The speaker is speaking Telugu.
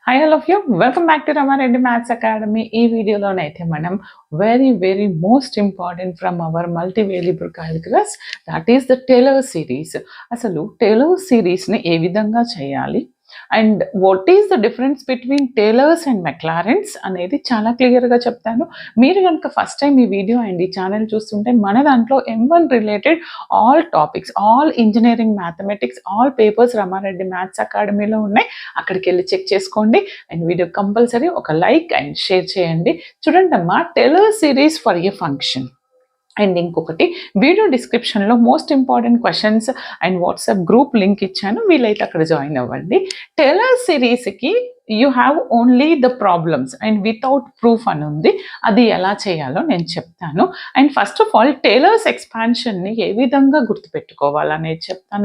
Hi all of you, welcome back to Ramareddy Maths Academy. ఈ వీడియోలోనైతే మనం very most important from our multivariable calculus, that is the Taylor series. అసలు Taylor series ని ఏ విధంగా చేయాలి and what is the difference between Taylor's and Maclaurin's అనేది చాలా క్లియర్గా చెప్తాను. మీరు కనుక ఫస్ట్ టైం ఈ వీడియో అండ్ ఈ ఛానల్ చూస్తుంటే మన దాంట్లో M1 related all topics, all engineering mathematics, all papers Ramareddy maths అకాడమీలో ఉన్నాయి. అక్కడికి వెళ్ళి చెక్ చేసుకోండి అండ్ వీడియో కంపల్సరీ ఒక లైక్ అండ్ షేర్ చేయండి. చూడండి అమ్మా, Taylor series for a function. And ఇంకొకటి, వీడియో డిస్క్రిప్షన్లో most important questions and WhatsApp group link ఇచ్చాను, వీలైతే అక్కడ జాయిన్ అవ్వండి. టేలర్ సిరీస్కి you have only the problems and without proof అని ఉంది. అది ఎలా చేయాలో నేను చెప్తాను. And first of all Taylor's ఎక్స్పాన్షన్ని ఏ విధంగా గుర్తుపెట్టుకోవాలనేది చెప్తాను.